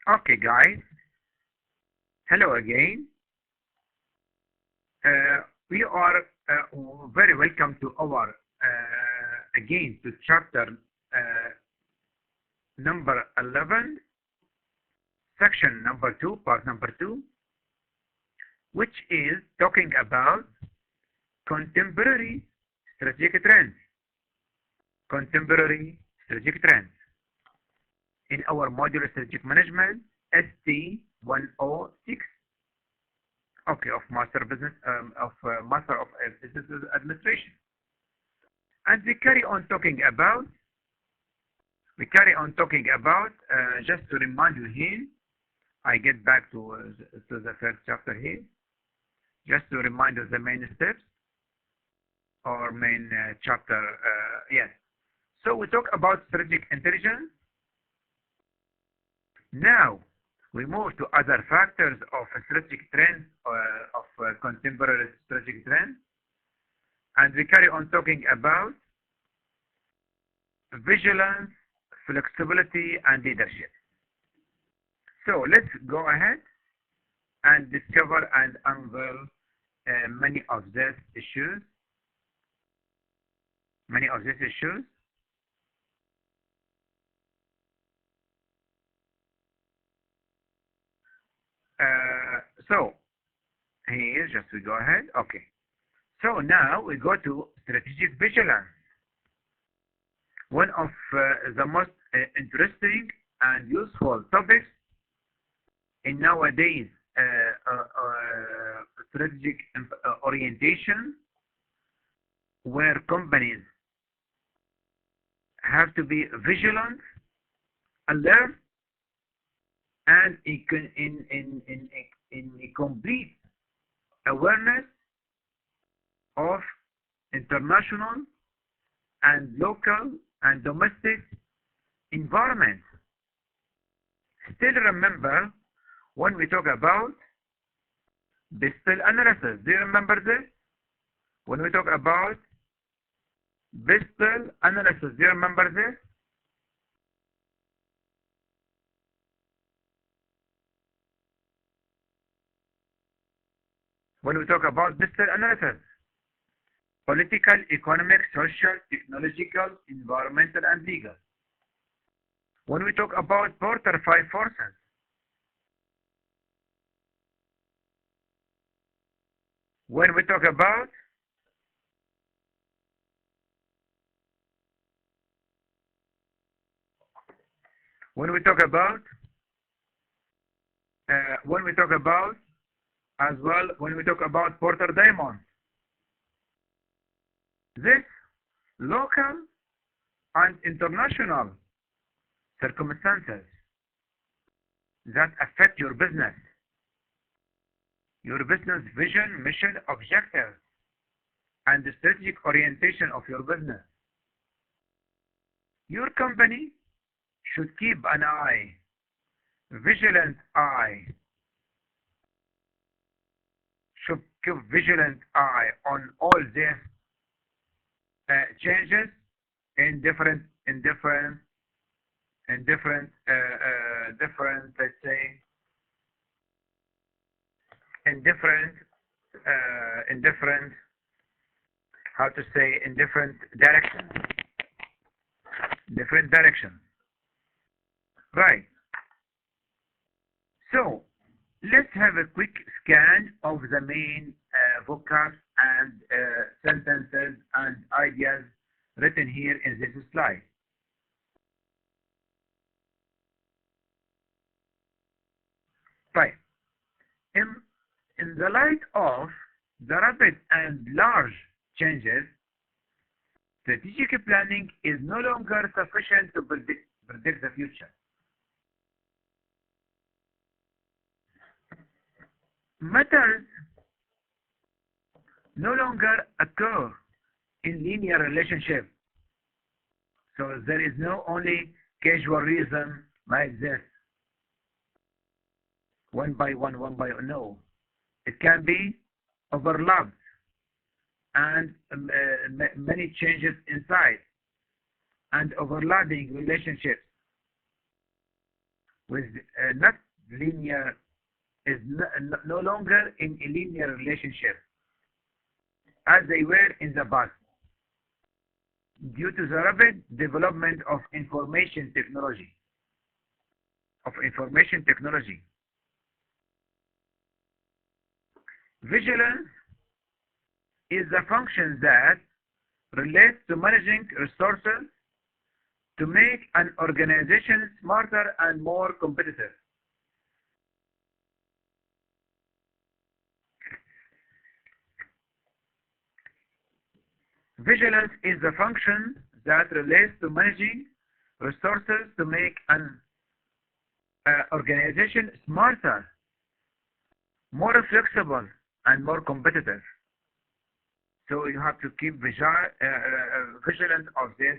Okay, guys. Hello again. We are very welcome to our again to chapter number 11, section number 2, part number 2, which is talking about contemporary strategic trends. Contemporary strategic trends. In our module strategic management ST106, okay, of master business master of business administration, and we carry on talking about just to remind you here. I get back to the first chapter here, just to remind you the main steps or main chapter. Yes. So we talk about strategic intelligence. Now we move to other factors of strategic trends, of contemporary strategic trends, and we carry on talking about vigilance, flexibility, and leadership. So let's go ahead and discover and unveil many of these issues. So here, just we go ahead. Okay. So now we go to strategic vigilance. One of the most interesting and useful topics in nowadays strategic orientation, where companies have to be vigilant, alert, and in a complete awareness of international and local and domestic environments. Still remember when we talk about BISTEL analysis. Do you remember this? When we talk about BISTEL analysis, do you remember this? When we talk about BISTEL analysis, political, economic, social, technological, environmental, and legal. When we talk about Porter 5 forces, when we talk about as well, when we talk about Porter Diamond, this local and international circumstances that affect your business vision, mission, objectives, and the strategic orientation of your business. Your company should keep an eye, vigilant eye, on all these changes in different, let's say, in different directions. Right. So let's have a quick scan of the main vocab and sentences and ideas written here in this slide. Right. In the light of the rapid and large changes, strategic planning is no longer sufficient to predict the future. Matters no longer occur in linear relationship. So there is no only casual reason like this. One by one. No. It can be overlapped and many changes inside and overlapping relationships. with not linear, is no longer in a linear relationship as they were in the past due to the rapid development of information technology. Vigilance is the function that relates to managing resources to make an organization smarter and more competitive. Vigilance is the function that relates to managing resources to make an organization smarter, more flexible, and more competitive. So you have to keep vigilant of this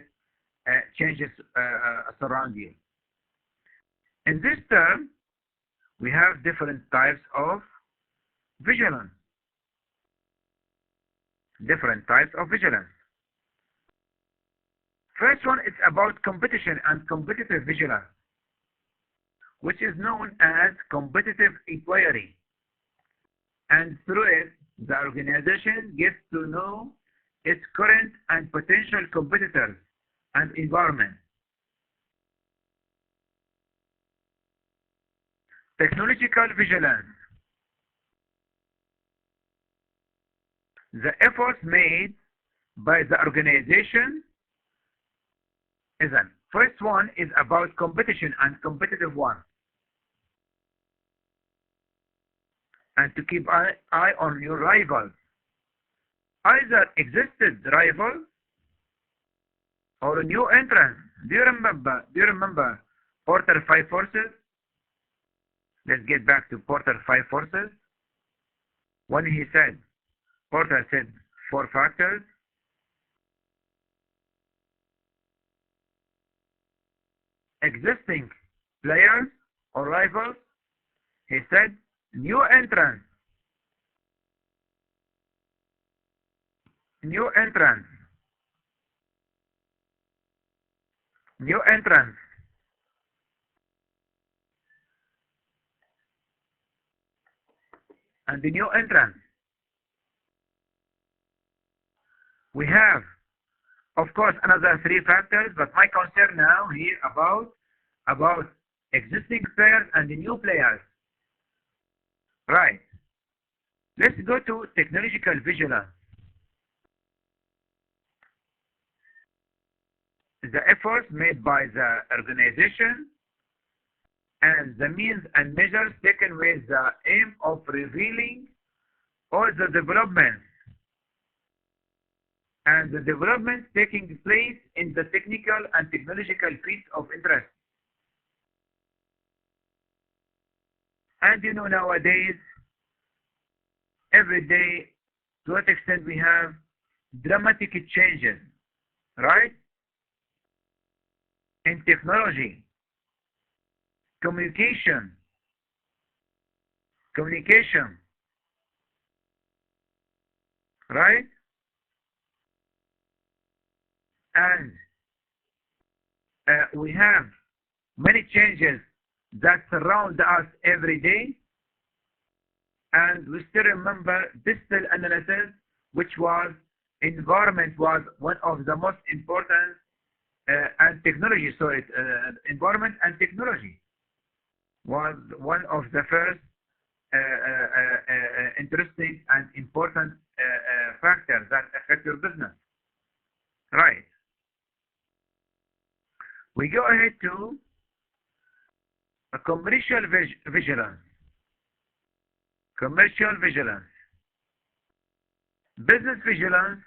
changes surround you. In this term, we have different types of vigilance. First one is about competition and competitive vigilance, which is known as competitive inquiry. And through it, the organization gets to know its current and potential competitors and environment. Technological vigilance. The efforts made by the organization first one is about competition and competitive one. And to keep an eye on your rivals. Either existed rival or a new entrant. Do you remember Porter 5 forces? Let's get back to Porter 5 forces. When Porter said 4 factors. Existing players or rivals. He said new entrants. And the new entrants. We have, of course, another 3 factors, but my concern now here about existing players and the new players. Right. Let's go to technological vigilance. The efforts made by the organization and the means and measures taken with the aim of revealing all the developments and the developments taking place in the technical and technological fields of interest. And you know, nowadays, every day, to what extent we have dramatic changes, right? In technology, communication, right? And we have many changes that surround us every day. And we still remember digital analysis, which was environment was one of the most important and technology, environment and technology was one of the first interesting and important factors that affect your business. Right. We go ahead to a commercial vigilance. Business vigilance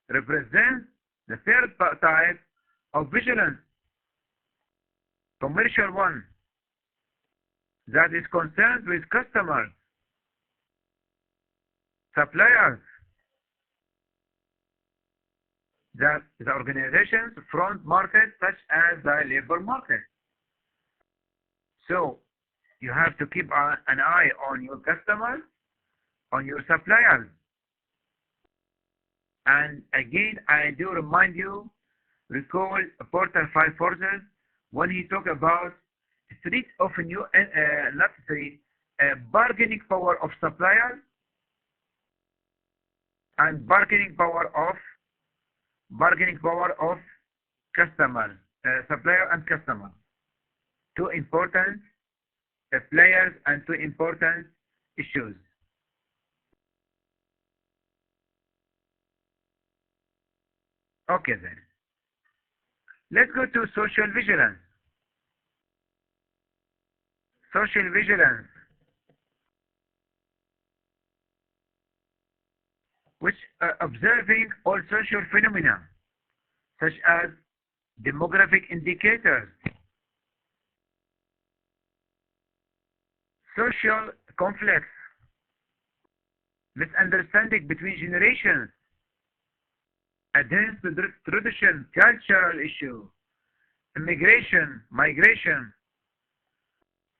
represents the third type of vigilance. Commercial one, that is concerned with customers, suppliers, that the organization's front market, such as the labor market. So you have to keep an eye on your customers, on your suppliers. And again, I do remind you, recall Porter 5 forces when he talked about threat of new, not threat, bargaining power of suppliers and bargaining power of customer, supplier and customer. Two important players and two important issues. Okay then. Let's go to social vigilance. Social vigilance, which observing all social phenomena such as demographic indicators, social conflicts, misunderstanding between generations, adherence to tradition, cultural issue, immigration, migration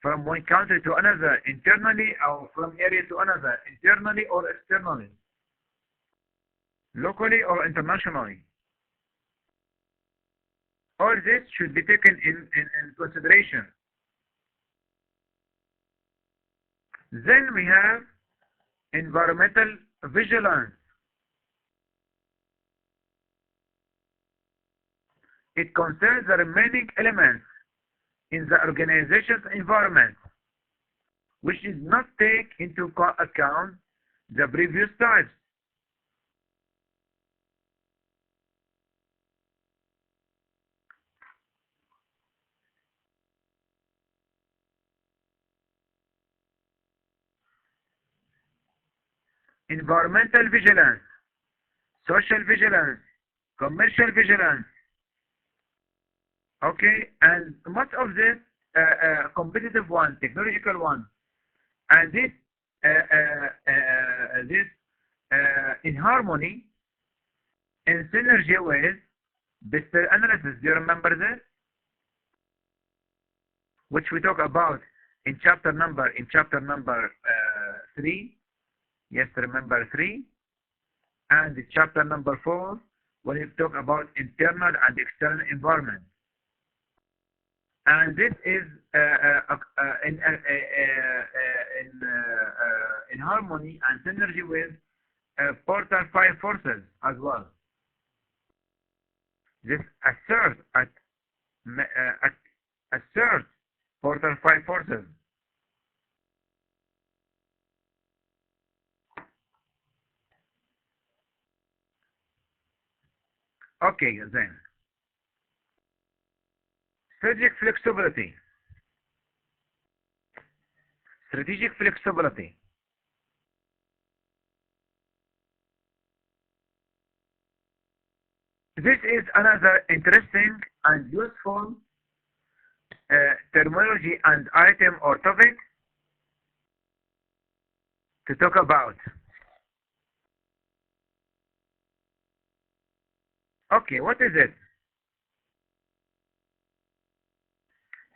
from one country to another, internally or from area to another, internally or externally, locally or internationally. All this should be taken in consideration. Then we have environmental vigilance. It concerns the remaining elements in the organization's environment, which did not take into account the previous types. Environmental vigilance, social vigilance, commercial vigilance. Okay, and much of this competitive one, technological one, and this in harmony, in synergy with business analysis. Do you remember this? Which we talk about in chapter number 3. Yes, remember 3, and chapter number 4 when we talk about internal and external environment. And this is in harmony and synergy with Porter 5 forces as well. This asserts Porter 5 forces. Okay, then. Strategic flexibility. Strategic flexibility. This is another interesting and useful terminology and item or topic to talk about. Okay, what is it?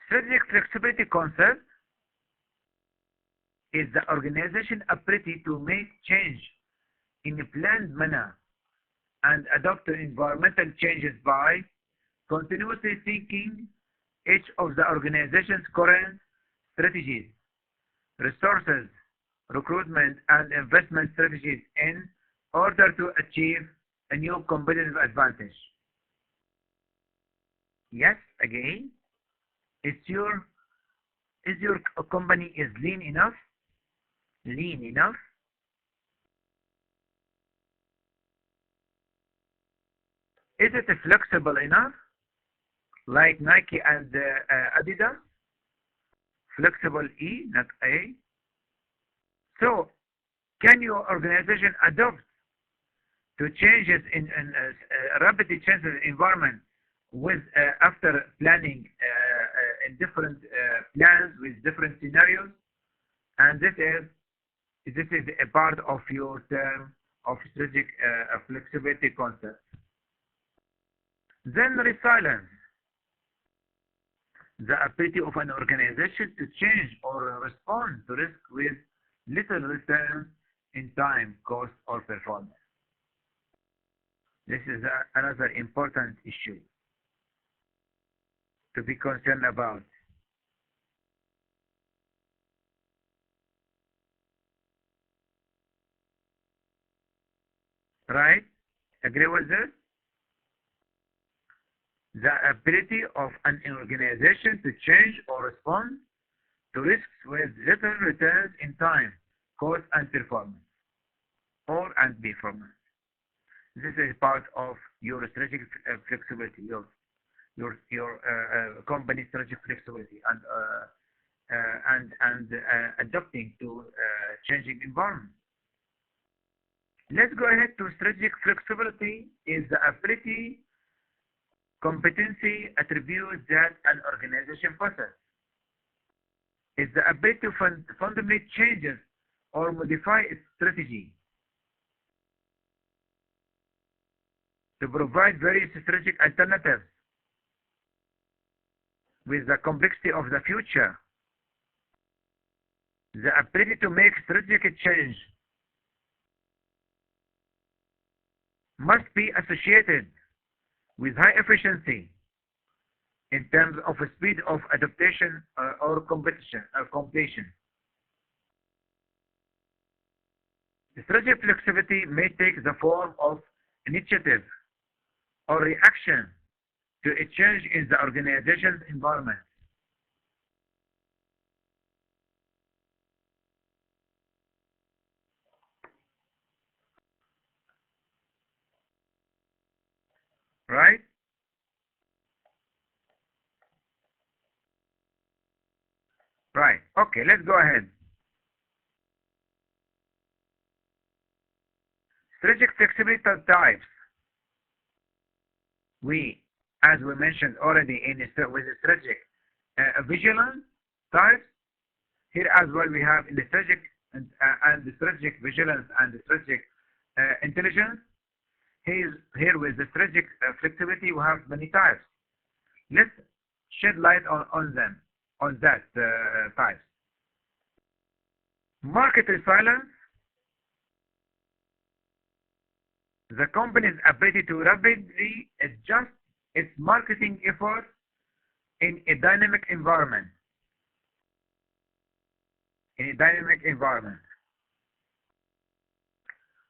Strategic flexibility concept is the organization ability to make change in a planned manner and adapt to environmental changes by continuously thinking each of the organization's current strategies, resources, recruitment, and investment strategies in order to achieve a new competitive advantage. Yes, again, is your company is lean enough? Lean enough? Is it flexible enough? Like Nike and Adidas? Flexible E, not A. So, can your organization adapt to changes in rapidly changing environment with after planning in different plans with different scenarios? And this is a part of your term of strategic flexibility concept. Then resilience, the ability of an organization to change or respond to risk with little return in time, cost, or performance. This is another important issue to be concerned about. Right? Agree with this? The ability of an organization to change or respond to risks with little returns in time, cost, and performance, or and performance. This is part of your strategic flexibility, your company strategic flexibility, and adapting to changing environment. Let's go ahead to strategic flexibility is the ability, competency, attribute that an organization possesses. Is the ability to fundamentally changes or modify its strategy to provide various strategic alternatives with the complexity of the future. The ability to make strategic change must be associated with high efficiency in terms of speed of adaptation or completion. Strategic flexibility may take the form of initiative or reaction to a change in the organization's environment. Right? Right. Okay, let's go ahead. Strategic flexibility types. As we mentioned already with the strategic vigilance types, here as well we have in the strategic and the strategic vigilance and the strategic intelligence. Here with the strategic flexibility we have many types. Let's shed light on that types. Market resilience. The company's ability to rapidly adjust its marketing efforts in a dynamic environment.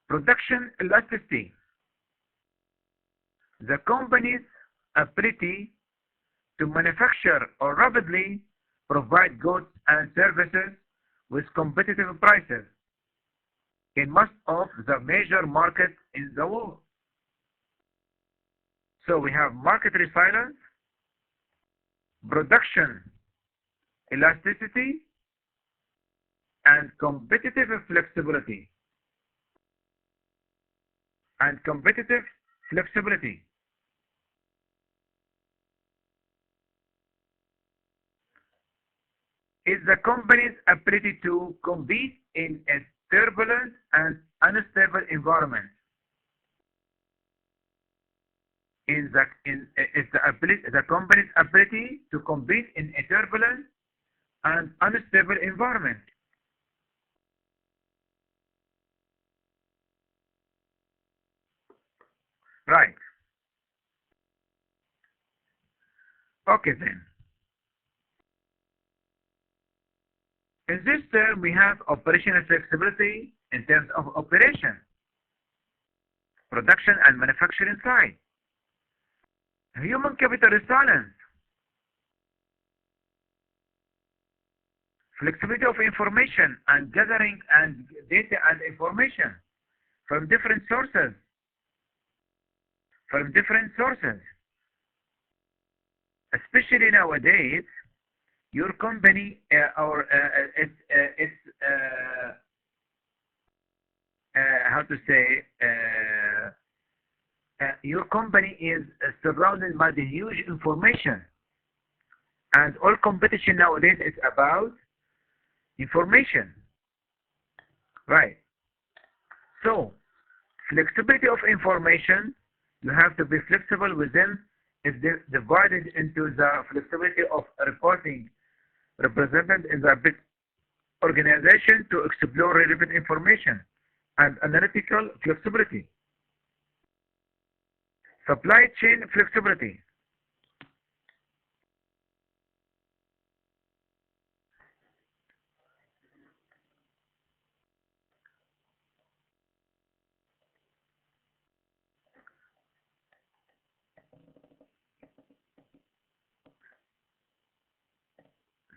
Production elasticity. The company's ability to manufacture or rapidly provide goods and services with competitive prices in most of the major markets in the world. So we have market resilience, production elasticity, and competitive flexibility. Is the company's ability to compete in a turbulent and unstable environment. Is the company's ability to compete in a turbulent and unstable environment. Right. Okay then. In this term, we have operational flexibility in terms of operation, production and manufacturing side. Human capital resilience, flexibility of information and gathering and data and information from different sources. Especially nowadays, your company how to say your company is surrounded by the huge information, and all competition nowadays is about information, right? So flexibility of information, you have to be flexible within. Is divided into the flexibility of reporting represented in the organization to explore relevant information and analytical flexibility. Supply chain flexibility.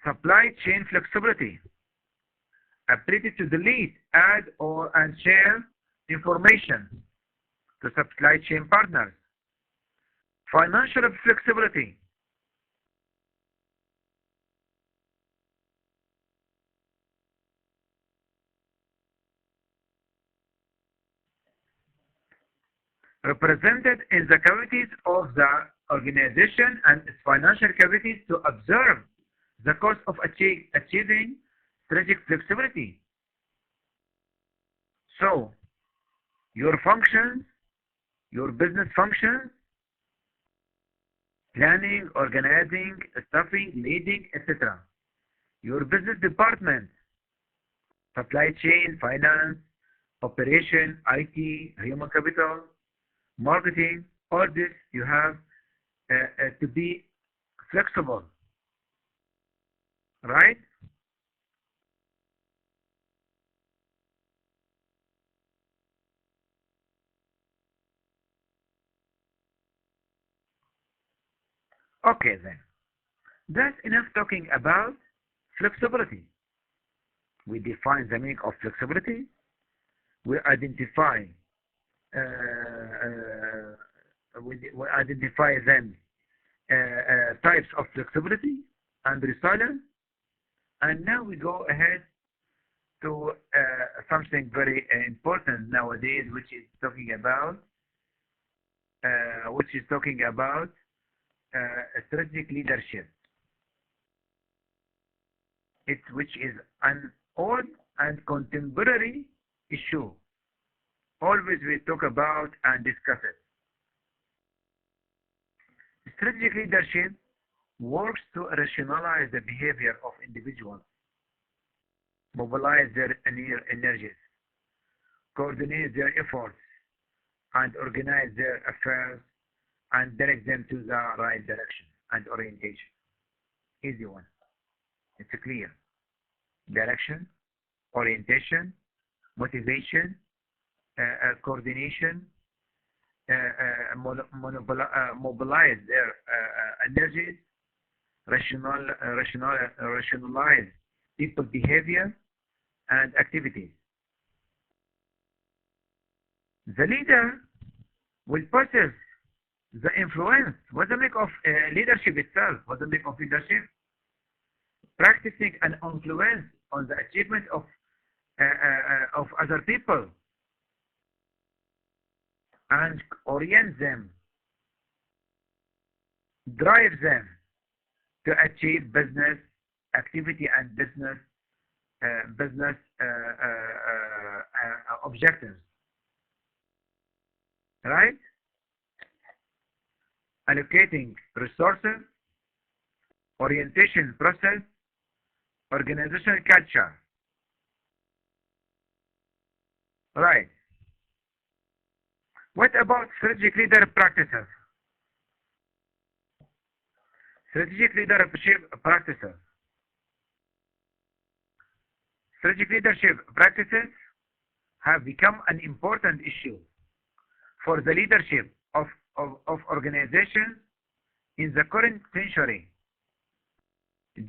supply chain flexibility, ability to delete, add, and share information to supply chain partners, financial flexibility, represented in the capacities of the organization and its financial capacities to observe the cost of achieving strategic flexibility. So, your functions, your business functions, planning, organizing, staffing, leading, etc. Your business department, supply chain, finance, operation, IT, human capital, marketing, all this you have to be flexible, right? Okay then, that's enough talking about flexibility. We define the meaning of flexibility. We identify we identify then types of flexibility and resilience. And now we go ahead to something very important nowadays, which is talking about strategic leadership. Which is an old and contemporary issue. Always we talk about and discuss it. Strategic leadership works to rationalize the behavior of individuals, mobilize their energies, coordinate their efforts, and organize their affairs and direct them to the right direction and orientation. Easy one. It's clear. Direction, orientation, motivation, coordination, mobilize their energies, rationalize people behavior and activities. The leader will possess the influence. What's the make of leadership itself? What's the make of leadership? Practicing an influence on the achievement of other people and orient them, drive them to achieve business activity and business objectives. Right? Allocating resources, orientation process, organizational culture. Right. What about strategic leader practices? Strategic leadership practices. Strategic leadership practices have become an important issue for the leadership of organizations in the current century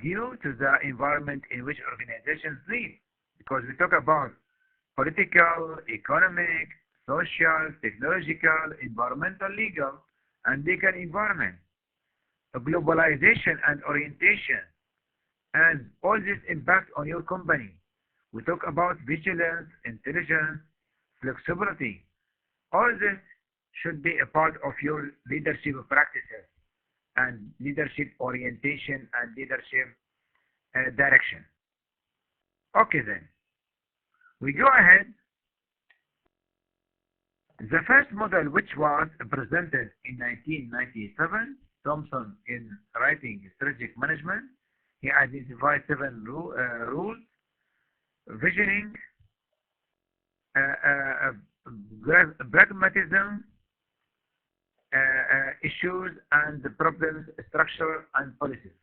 due to the environment in which organizations live. Because we talk about political, economic, social, technological, environmental, legal, and legal environment, globalization and orientation, and all this impact on your company. We talk about vigilance, intelligence, flexibility. All this should be a part of your leadership practices and leadership orientation and leadership direction. Okay then, we go ahead. The first model, which was presented in 1997, Thompson, in writing Strategic Management, he identified 7 rules: visioning, pragmatism, issues and problems, structure and policies.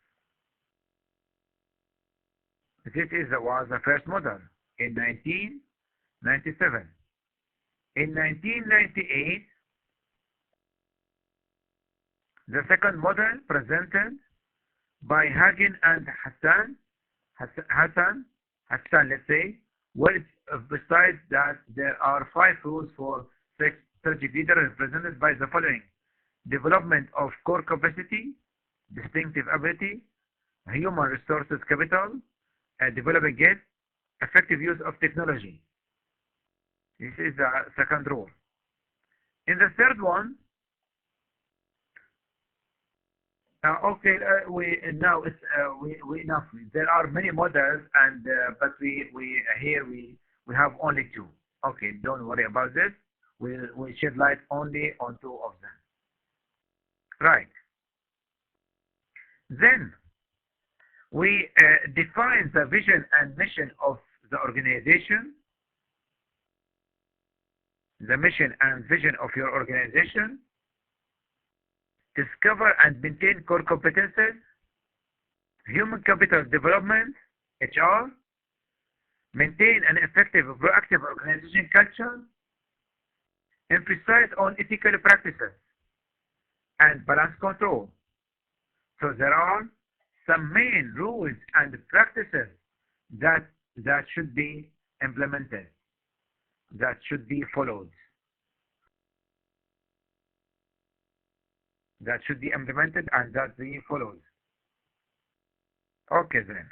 This was the first model in 1997. In 1998, the second model presented by Hagen and Hassan, let's say. Well, besides that, there are 5 rules for strategic leader represented by the following: development of core capacity, distinctive ability, human resources capital, developing it, effective use of technology. This is the second rule. In the third one, okay, we now it's we enough. There are many models, and but we here we have only 2. Okay, don't worry about this. We shed light only on 2 of them. Right. Then we define the vision and mission of the organization. The mission and vision of your organization. Discover and maintain core competences, human capital development, HR, maintain an effective proactive organization culture, emphasize on ethical practices, and balance control. So there are some main rules and practices that should be implemented, that should be followed. That should be implemented and that be followed. Okay then.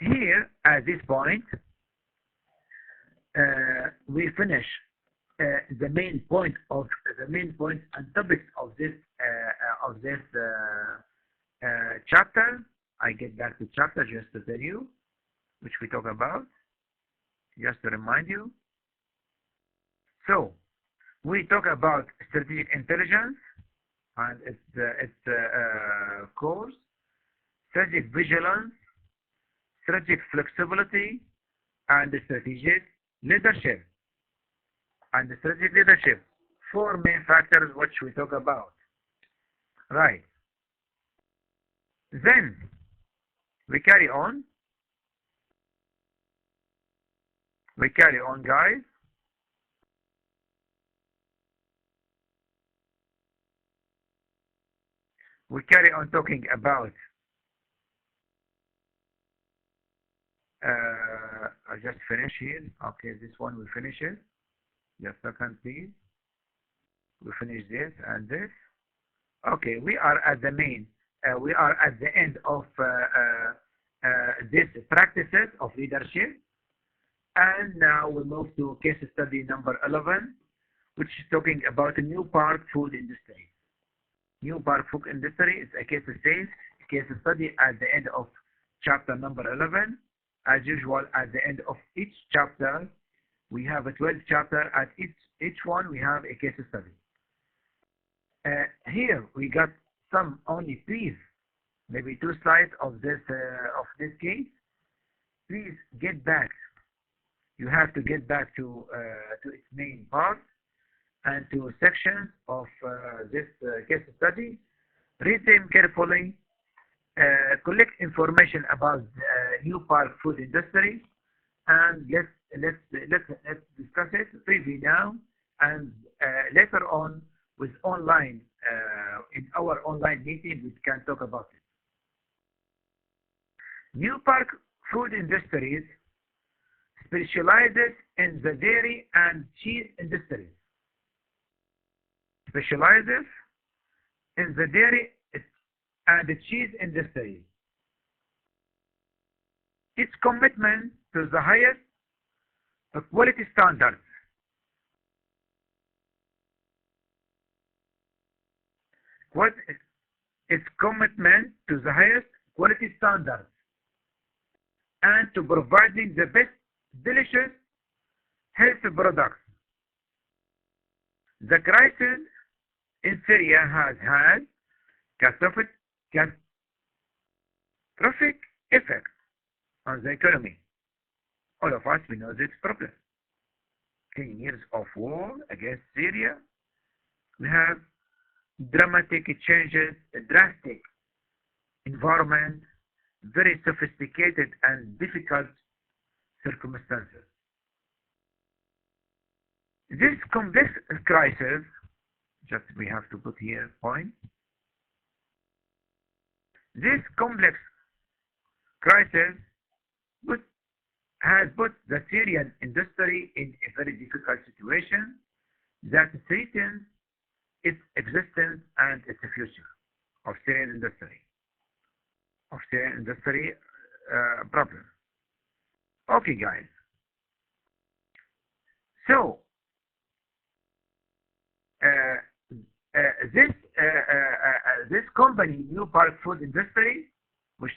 Here, at this point, we finish the main point and topics of this chapter. I get back to chapter just to tell you, which we talk about, just to remind you. So, we talk about strategic intelligence and its course, strategic vigilance, strategic flexibility, and strategic leadership. And the strategic leadership, 4 main factors which we talk about. Right. Then, we carry on. We carry on, guys. We carry on talking about I just finish here. Okay, this one we finish it. Just a second, please. We finish this and this. Okay, we are at the main. We are at the end of these practices of leadership, and now we move to case study number 11, which is talking about the new park food industry. New park food industry is a case study at the end of chapter number 11. As usual, at the end of each chapter, we have a 12 chapter. At each one, we have a case study. Here we got some only please, maybe 2 slides of this case. Please get back. You have to get back to its main part and to sections of this case study. Read them carefully. Collect information about new park food industry, and let's discuss it briefly now, and later on with online in our online meeting we can talk about it. New park food industries specializes in the dairy and cheese industries. Specializes in the dairy and the cheese industry. Its commitment to the highest quality standards. What is its commitment to the highest quality standards and to providing the best delicious healthy products. The crisis in Syria has had catastrophic effect on the economy. All of us, we know this problem. 10 years of war against Syria. We have dramatic changes, a drastic environment, very sophisticated and difficult circumstances. This complex crisis, just we have to put here point. This complex crisis has put the Syrian industry in a very difficult situation that threatens its existence and its future of Syrian industry. Problem. Okay, guys. So this company, New Park Food Industry, which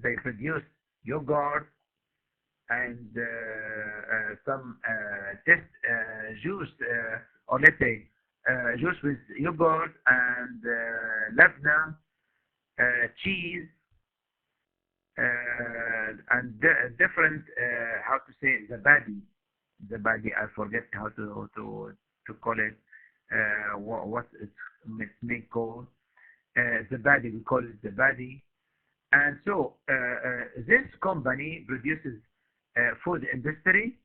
they produce yogurt and some test juice, or let's say juice with yogurt and labna, cheese, and different, how to say, the body, I forget how to call it, what it's may called, the body, we call it the body. And so this company produces food industry.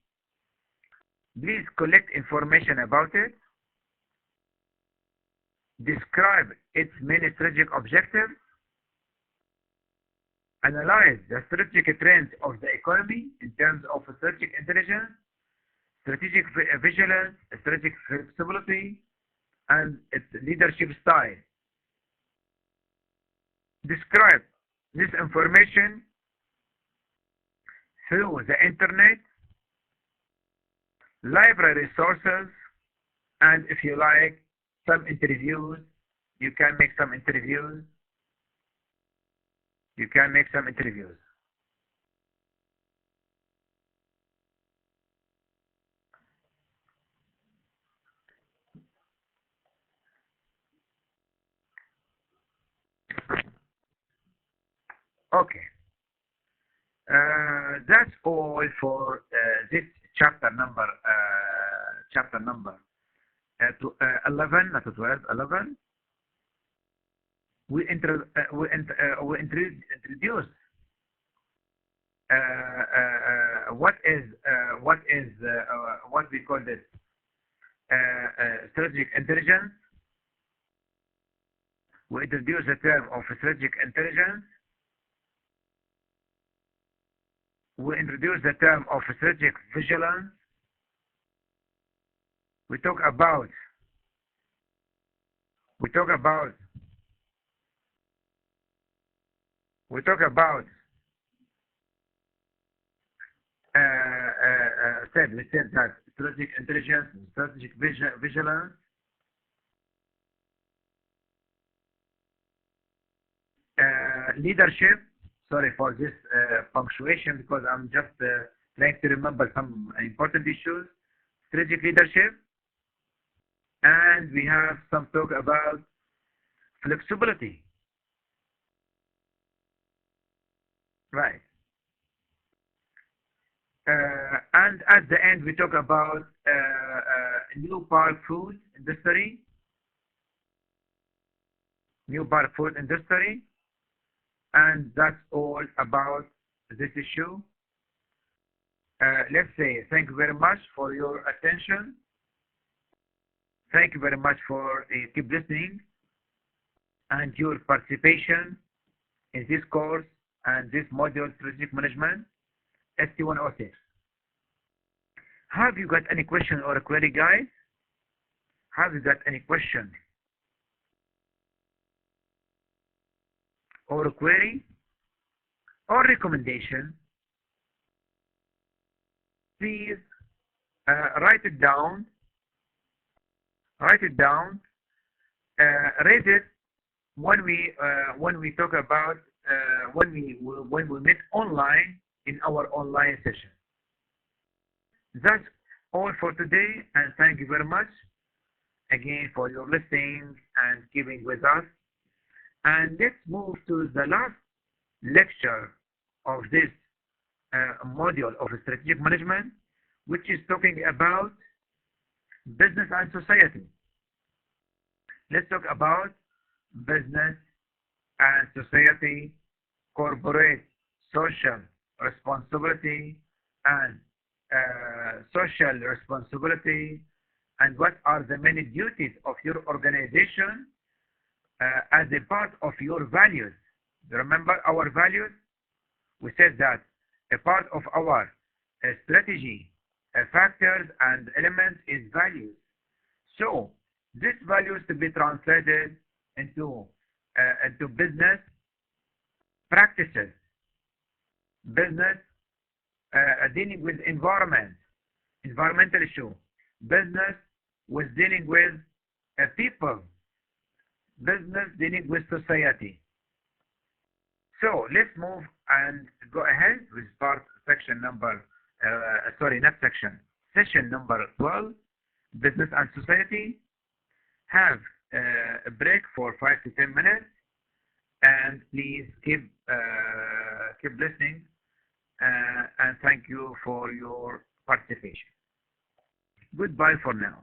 Please collect information about it, describe its main strategic objectives, analyze the strategic trends of the economy in terms of strategic intelligence, strategic vigilance, strategic flexibility, and its leadership style. Describe this information through the internet, library sources, and if you like, some interviews. You can make some interviews. Okay. That's all for this chapter number 11, not 12, 11. We introduce what we call this strategic intelligence. We introduce the term of strategic intelligence. We introduce the term of strategic vigilance. We talk about we said that strategic intelligence, strategic vigilance, leadership. Sorry for this punctuation, because I'm just trying to remember some important issues. Strategic leadership, and we have some talk about flexibility. Right. And at the end, we talk about New Park Food Industry. And that's all about this issue. Let's say thank you very much for your attention. Thank you very much for keep listening and your participation in this course and this module, Strategic Management, ST106. Have you got any question or a query, guys? Have you got any question or a query or recommendation? Please write it down. Raise it when we talk about when we meet online in our online session. That's all for today, and thank you very much again for your listening and keeping with us. And let's move to the last lecture of this module of strategic management, which is talking about business and society. Let's talk about business and society, corporate social responsibility, and social responsibility, and what are the many duties of your organization as a part of your values. Remember our values? We said that a part of our strategy, factors and elements is values. So these values to be translated into business practices, business dealing with environmental issue, business with dealing with people, business dealing with society. So let's move and go ahead with section number, not section, session number 12, business and society. Have a break for 5 to 10 minutes, and please keep listening, and thank you for your participation. Goodbye for now.